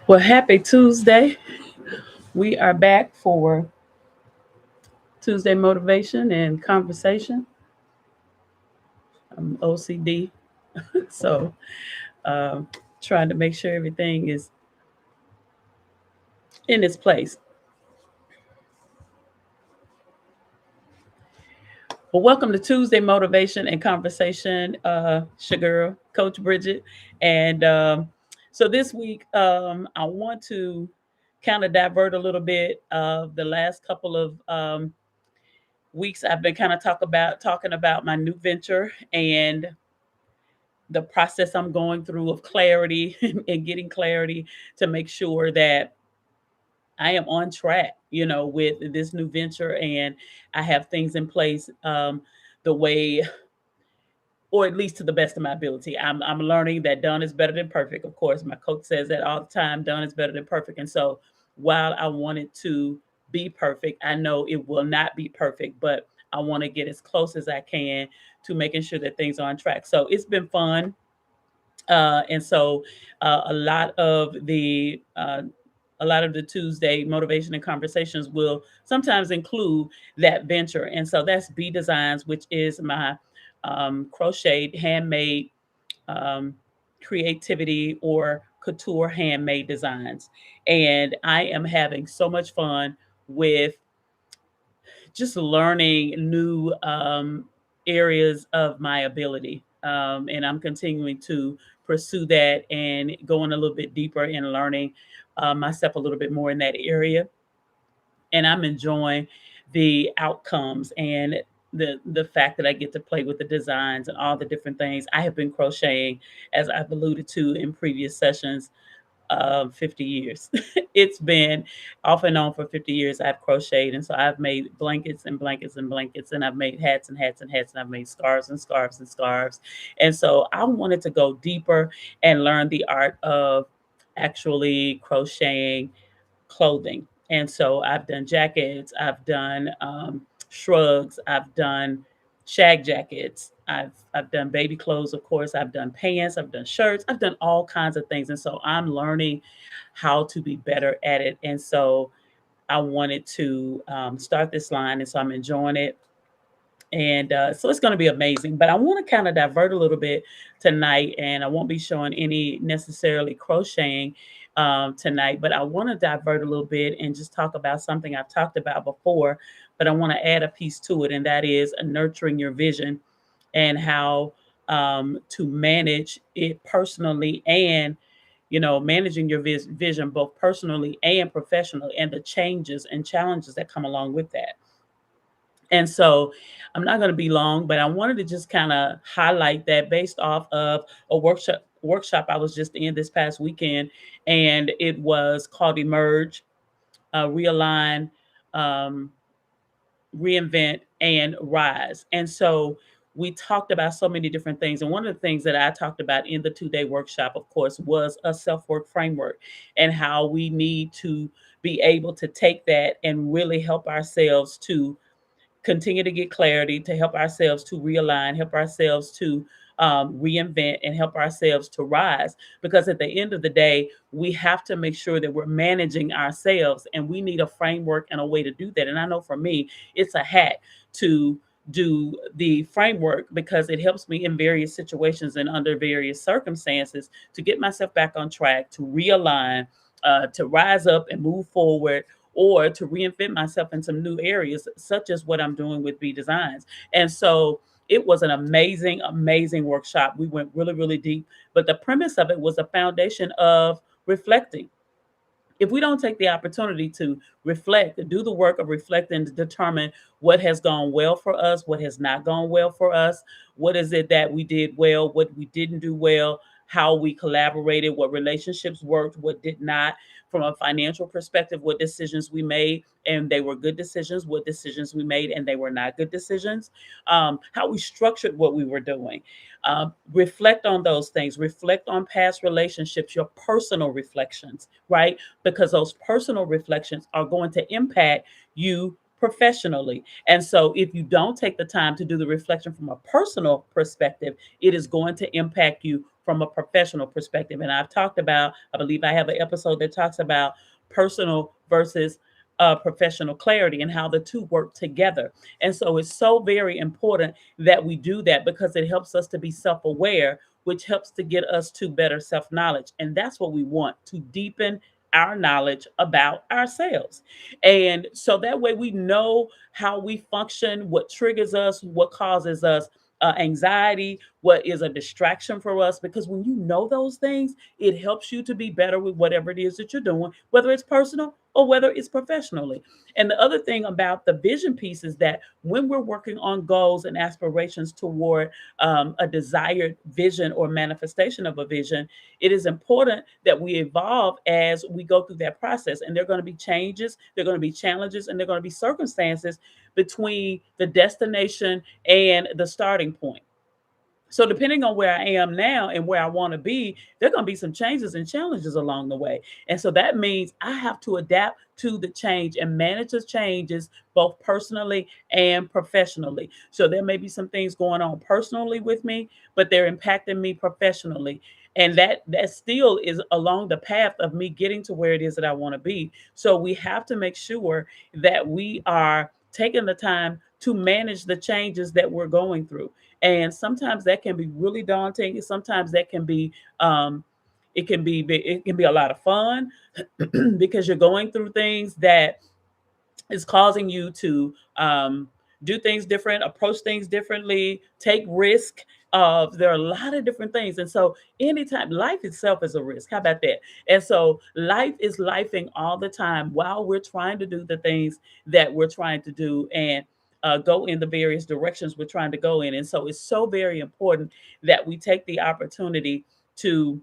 Well, happy Tuesday. We are back for Tuesday motivation and conversation. I'm OCD, so um, trying to make sure everything is in its place. Well, welcome to Tuesday motivation and conversation. Sugar Coach Bridget, and so this week I want to kind of divert a little bit of the last couple of weeks. I've been kind of talking about my new venture and the process I'm going through of clarity and getting clarity to make sure that I am on track, with this new venture, and I have things in place the way, or at least to the best of my ability. I'm learning that done is better than perfect. Of course, my coach says that all the time. Done is better than perfect, and so while I want it to be perfect, I know it will not be perfect, but I want to get as close as I can to making sure that things are on track. So it's been fun. And so a lot of the Tuesday motivation and conversations will sometimes include that venture. And so that's B Designs, which is my crocheted, handmade um, creativity or couture handmade designs. And I am having so much fun with just learning new areas of my ability. And I'm continuing to pursue that and going a little bit deeper in learning myself a little bit more in that area. And I'm enjoying the outcomes and the fact that I get to play with the designs and all the different things. I have been crocheting, as I've alluded to in previous sessions, 50 years. It's been off and on for 50 years. I've crocheted. And so I've made blankets and blankets and blankets, and I've made hats and hats and hats, and I've made scarves and scarves and scarves. And so I wanted to go deeper and learn the art of actually crocheting clothing. And so I've done jackets, I've done shrugs, I've done shag jackets, I've done baby clothes, of course, I've done pants, I've done shirts, I've done all kinds of things. And so I'm learning how to be better at it. And so I wanted to start this line, and so I'm enjoying it. And so it's going to be amazing. But I want to kind of divert a little bit tonight, and I won't be showing any necessarily crocheting tonight, but I want to divert a little bit and just talk about something I've talked about before, but I want to add a piece to it, and that is nurturing your vision and how to manage it personally and managing your vision both personally and professionally, and the changes and challenges that come along with that. And so I'm not going to be long, but I wanted to just kind of highlight that based off of a workshop I was just in this past weekend, and it was called Emerge, Realign, um, Reinvent, and Rise. And so we talked about so many different things. And one of the things that I talked about in the 2 day workshop, of course, was a self work framework and how we need to be able to take that and really help ourselves to continue to get clarity, to help ourselves to realign, help ourselves to reinvent, and help ourselves to rise. Because at the end of the day, we have to make sure that we're managing ourselves, and we need a framework and a way to do that. And I know for me, it's a hack to do the framework because it helps me in various situations and under various circumstances to get myself back on track, to realign, to rise up and move forward, or to reinvent myself in some new areas, such as what I'm doing with B Designs. And so it was an amazing, amazing workshop. We went really, really deep. But the premise of it was a foundation of reflecting. If we don't take the opportunity to reflect, do the work of reflecting to determine what has gone well for us, what has not gone well for us, what is it that we did well, what we didn't do well, how we collaborated, what relationships worked, what did not, from a financial perspective, what decisions we made and they were good decisions, what decisions we made and they were not good decisions, how we structured what we were doing. Reflect on those things, reflect on past relationships, your personal reflections, right? Because those personal reflections are going to impact you professionally. And so if you don't take the time to do the reflection from a personal perspective, it is going to impact you from a professional perspective. And I've talked about, I believe I have an episode that talks about personal versus professional clarity and how the two work together. And so it's so very important that we do that because it helps us to be self aware, which helps to get us to better self knowledge. And that's what we want, to deepen our knowledge about ourselves. And so that way we know how we function, what triggers us, what causes us anxiety, what is a distraction for us. Because when you know those things, it helps you to be better with whatever it is that you're doing, whether it's personal or whether it's professionally. And the other thing about the vision piece is that when we're working on goals and aspirations toward a desired vision or manifestation of a vision, it is important that we evolve as we go through that process. And there are going to be changes, there are going to be challenges, and there are going to be circumstances between the destination and the starting point. So depending on where I am now and where I want to be, there are going to be some changes and challenges along the way. And so that means I have to adapt to the change and manage the changes both personally and professionally. So there may be some things going on personally with me, but they're impacting me professionally. And that still is along the path of me getting to where it is that I want to be. So we have to make sure that we are taking the time to manage the changes that we're going through. And sometimes that can be really daunting. And sometimes that can be it can be a lot of fun because you're going through things that is causing you to do things different, approach things differently, take risk. There are a lot of different things. And so anytime life itself is a risk. How about that? And so life is lifing all the time while we're trying to do the things that we're trying to do and go in the various directions we're trying to go in. And so it's so very important that we take the opportunity to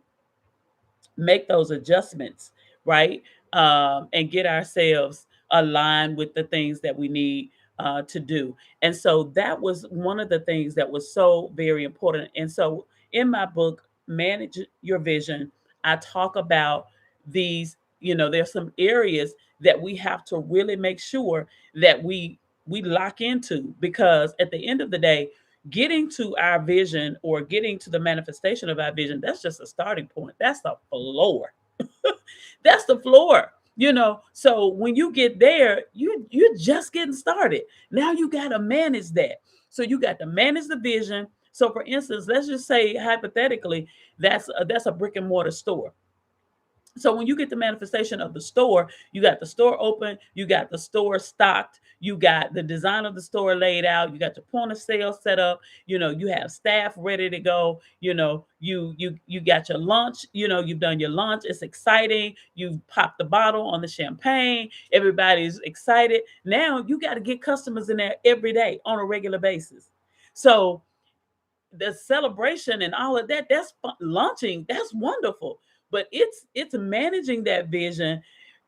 make those adjustments, right? And get ourselves aligned with the things that we need to do. And so that was one of the things that was so very important. And so in my book, Manage Your Vision, I talk about these, there's some areas that we have to really make sure that we lock into, because at the end of the day, getting to our vision or getting to the manifestation of our vision, that's just a starting point. That's the floor. That's the floor. So when you get there, you're just getting started. Now you got to manage that. So you got to manage the vision. So for instance, let's just say hypothetically, that's a brick and mortar store. So when you get the manifestation of the store, you got the store open, you got the store stocked, you got the design of the store laid out, you got the point of sale set up, you have staff ready to go, you got your lunch, you've done your lunch, it's exciting, you've popped the bottle on the champagne, everybody's excited. Now you got to get customers in there every day on a regular basis. So the celebration and all of that, that's launching, that's wonderful, but it's managing that vision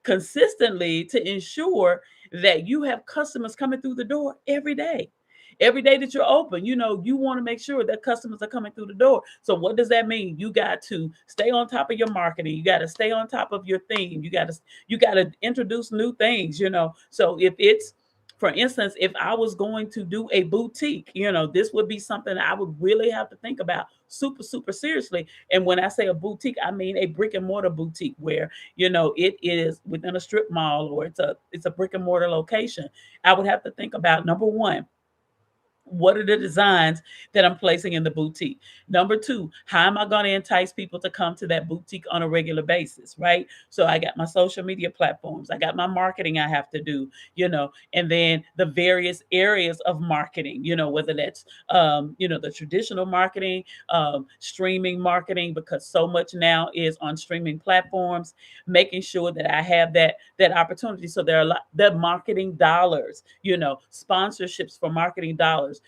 consistently to ensure that you have customers coming through the door every day that you're open. You want to make sure that customers are coming through the door. So what does that mean? You got to stay on top of your marketing, you got to stay on top of your theme, you got to introduce new things. So if it's, for instance, if I was going to do a boutique, this would be something I would really have to think about super, super seriously. And when I say a boutique, I mean a brick and mortar boutique where, it is within a strip mall or it's a brick and mortar location. I would have to think about, number one, what are the designs that I'm placing in the boutique? Number two, how am I going to entice people to come to that boutique on a regular basis, right? So I got my social media platforms, I got my marketing I have to do, and then the various areas of marketing, whether that's, the traditional marketing, streaming marketing, because so much now is on streaming platforms, making sure that I have that opportunity. So there are the marketing dollars, sponsorships for marketing dollars,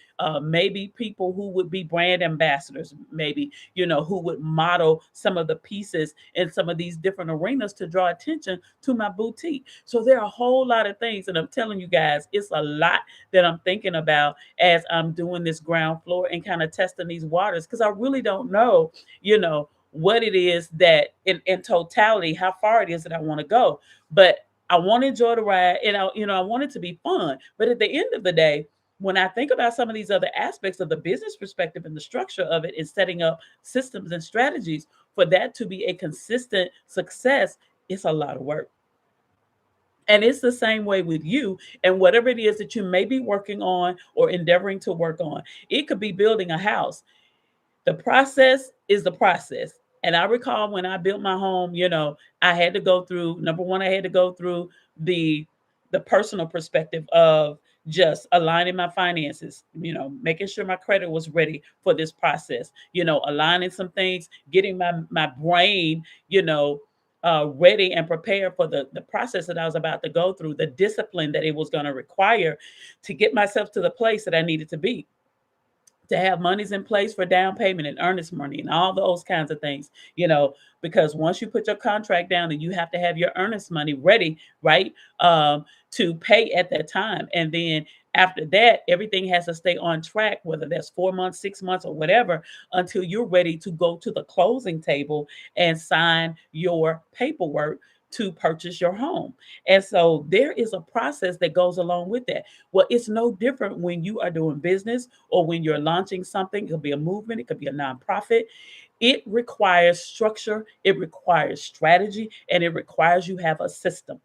maybe people who would be brand ambassadors, maybe, who would model some of the pieces in some of these different arenas to draw attention to my boutique. So there are a whole lot of things. And I'm telling you guys, it's a lot that I'm thinking about as I'm doing this ground floor and kind of testing these waters, because I really don't know, what it is that in totality, how far it is that I want to go. But I want to enjoy the ride, and I want it to be fun. But at the end of the day, when I think about some of these other aspects of the business perspective and the structure of it, is setting up systems and strategies for that to be a consistent success, it's a lot of work. And it's the same way with you and whatever it is that you may be working on or endeavoring to work on. It could be building a house. The process is the process. And I recall when I built my home, I had to go through, number one, I had to go through the the personal perspective of just aligning my finances, making sure my credit was ready for this process, aligning some things, getting my brain, ready and prepared for the process that I was about to go through, the discipline that it was going to require to get myself to the place that I needed to be, to have monies in place for down payment and earnest money and all those kinds of things, because once you put your contract down, and you have to have your earnest money ready, right? To pay at that time. And then after that, everything has to stay on track, whether that's 4 months, 6 months, or whatever, until you're ready to go to the closing table and sign your paperwork to purchase your home. And so there is a process that goes along with that. Well, it's no different when you are doing business or when you're launching something. It could be a movement, it could be a nonprofit. It requires structure, it requires strategy, and it requires you have a system.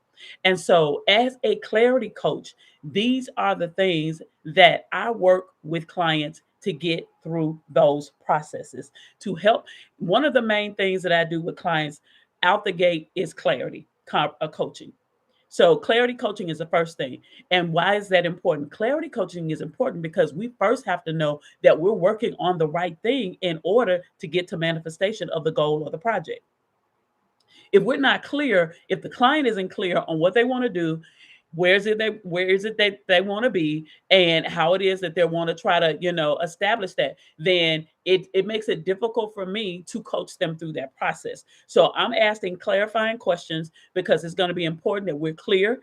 And so, as a clarity coach, these are the things that I work with clients to get through those processes to help. One of the main things that I do with clients out the gate is clarity coaching. So clarity coaching is the first thing. And why is that important? Clarity coaching is important because we first have to know that we're working on the right thing in order to get to manifestation of the goal or the project. If we're not clear, if the client isn't clear on what they want to do, where is it that they want to be, and how it is that they want to try to, establish that, then it makes it difficult for me to coach them through that process. So I'm asking clarifying questions because it's going to be important that we're clear.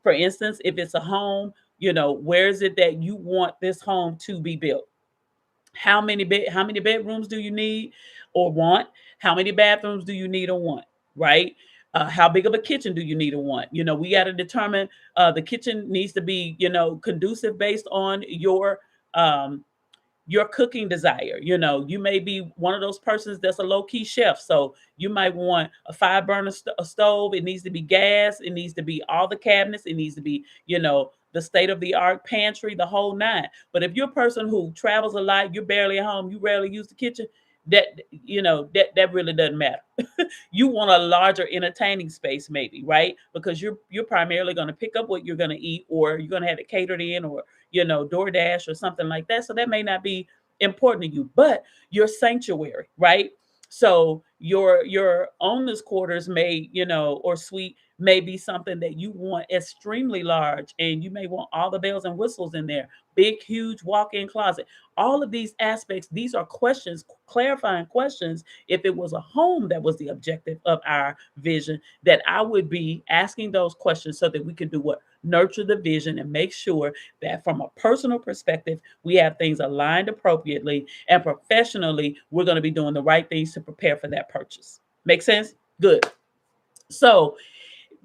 For instance, if it's a home, where is it that you want this home to be built? How many bedrooms do you need or want? How many bathrooms do you need or want? Right? How big of a kitchen do you need or want? We got to determine, the kitchen needs to be, conducive based on um, your cooking desire. You may be one of those persons that's a low key chef. So you might want a five burner stove. It needs to be gas. It needs to be all the cabinets. It needs to be, the state of the art pantry, the whole nine. But if you're a person who travels a lot, you're barely at home, you rarely use the kitchen, that, that really doesn't matter. You want a larger entertaining space, maybe, right? Because you're primarily going to pick up what you're going to eat, or you're going to have it catered in, or DoorDash or something like that. So that may not be important to you, but your sanctuary, right? So your owner's quarters may, or suite may be something that you want extremely large, and you may want all the bells and whistles in there, big, huge walk-in closet. All of these aspects, these are questions, clarifying questions. If it was a home that was the objective of our vision, that I would be asking those questions so that we can do what? Nurture the vision and make sure that from a personal perspective, we have things aligned appropriately, and professionally, we're going to be doing the right things to prepare for that purchase. Make sense? Good. So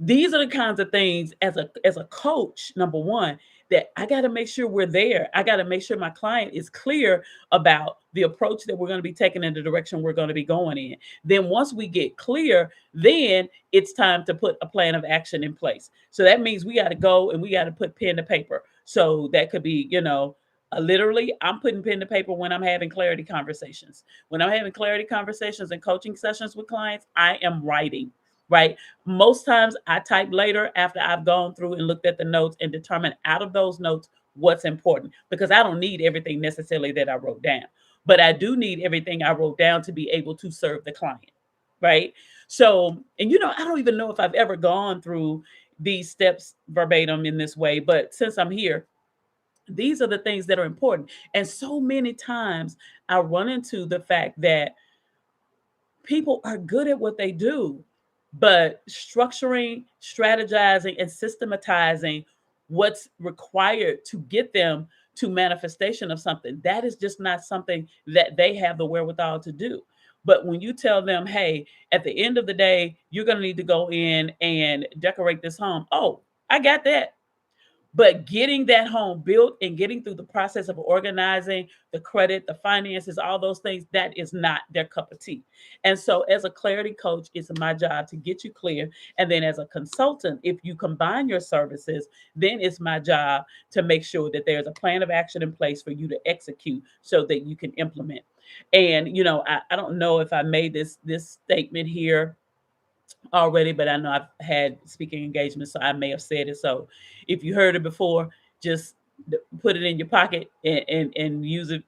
these are the kinds of things, as a coach, number one, that I got to make sure we're there. I got to make sure my client is clear about the approach that we're going to be taking in the direction we're going to be going in. Then once we get clear, then it's time to put a plan of action in place. So that means we got to go and we got to put pen to paper. So that could be, literally, I'm putting pen to paper when I'm having clarity conversations. When I'm having clarity conversations and coaching sessions with clients, I am writing, right? Most times I type later after I've gone through and looked at the notes and determined out of those notes what's important, because I don't need everything necessarily that I wrote down, but I do need everything I wrote down to be able to serve the client, right? So, and I don't even know if I've ever gone through these steps verbatim in this way, but since I'm here, these are the things that are important. And so many times I run into the fact that people are good at what they do, but structuring, strategizing, and systematizing what's required to get them to manifestation of something, that is just not something that they have the wherewithal to do. But when you tell them, hey, at the end of the day, you're going to need to go in and decorate this home. Oh, I got that. But getting that home built and getting through the process of organizing the credit, the finances, all those things, that is not their cup of tea. And so, as a clarity coach, it's my job to get you clear. And then, as a consultant, if you combine your services, then it's my job to make sure that there's a plan of action in place for you to execute so that you can implement. And I don't know if I made this statement here already, but I know I've had speaking engagements, so I may have said it. So if you heard it before, just put it in your pocket and use it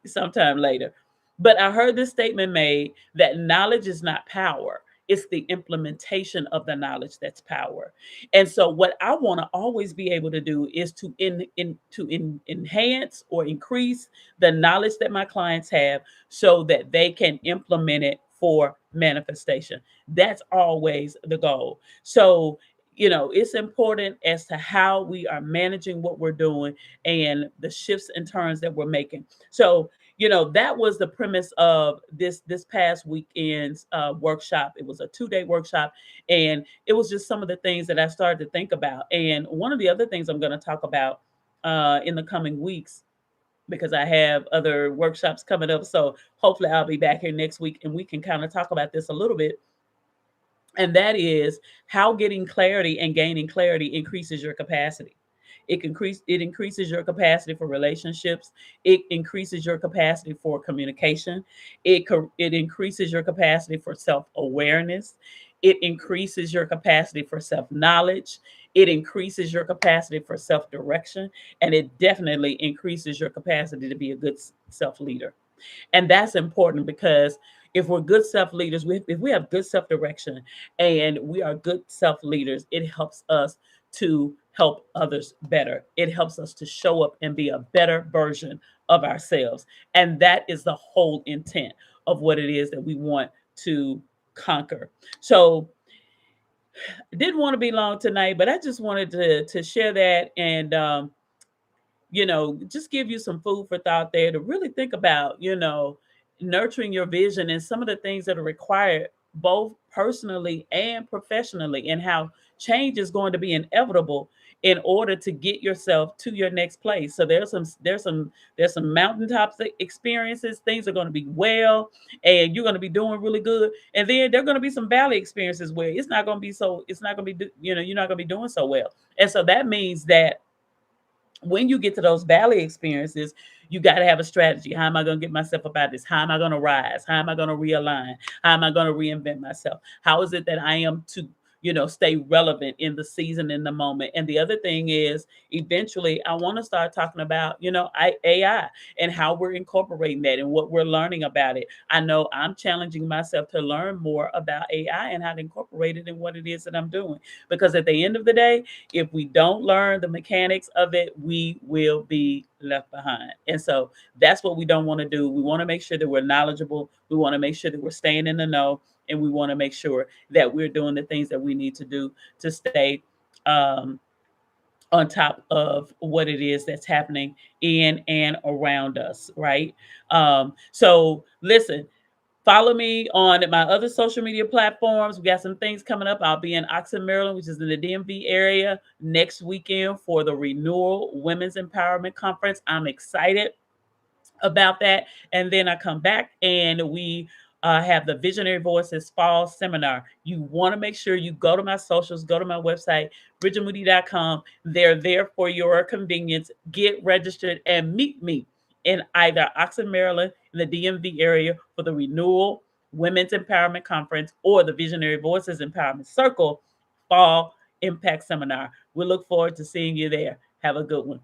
sometime later. But I heard this statement made that knowledge is not power. It's the implementation of the knowledge that's power. And so what I want to always be able to do is enhance or increase the knowledge that my clients have so that they can implement it for manifestation. That's always the goal. So it's important as to how we are managing what we're doing and the shifts and turns that we're making. So that was the premise of this past weekend's workshop. It was a 2-day workshop, and it was just some of the things that I started to think about. And one of the other things I'm going to talk about in the coming weeks, because I have other workshops coming up, so hopefully I'll be back here next week and we can kind of talk about this a little bit, and that is how getting clarity and gaining clarity increases your capacity. It increases your capacity for relationships. It increases your capacity for communication. It increases your capacity for self-awareness. It increases your capacity for self-knowledge. It increases your capacity for self-direction, and it definitely increases your capacity to be a good self leader. And that's important because if we're good self leaders, if we have good self direction and we are good self leaders, it helps us to help others better. It helps us to show up and be a better version of ourselves. And that is the whole intent of what it is that we want to conquer. So I didn't want to be long tonight, but I just wanted to share that and just give you some food for thought there to really think about, nurturing your vision and some of the things that are required both personally and professionally, and how change is going to be inevitable in order to get yourself to your next place. So there's some mountaintops experiences, things are going to be well, and you're going to be doing really good. And then there're going to be some valley experiences where it's not going to be, you're not going to be doing so well. And so that means that when you get to those valley experiences, you got to have a strategy. How am I going to get myself up out of this? How am I going to rise? How am I going to realign? How am I going to reinvent myself? How is it that I am to, stay relevant in the season, in the moment? And the other thing is, eventually, I want to start talking about, AI and how we're incorporating that and what we're learning about it. I know I'm challenging myself to learn more about AI and how to incorporate it in what it is that I'm doing. Because at the end of the day, if we don't learn the mechanics of it, we will be left behind. And so that's what we don't want to do. We want to make sure that we're knowledgeable. We want to make sure that we're staying in the know. And we want to make sure that we're doing the things that we need to do to stay um, on top of what it is that's happening in and around us, right? So listen, follow me on my other social media platforms. We got some things coming up. I'll be in Oxon, Maryland, which is in the DMV area, next weekend for the Renewal Women's Empowerment Conference. I'm excited about that. And then I come back and we have the Visionary Voices Fall Seminar. You want to make sure you go to my socials, go to my website, bridgetmoody.com. They're there for your convenience. Get registered and meet me in either Oxon, Maryland, in the DMV area for the Renewal Women's Empowerment Conference or the Visionary Voices Empowerment Circle Fall Impact Seminar. We look forward to seeing you there. Have a good one.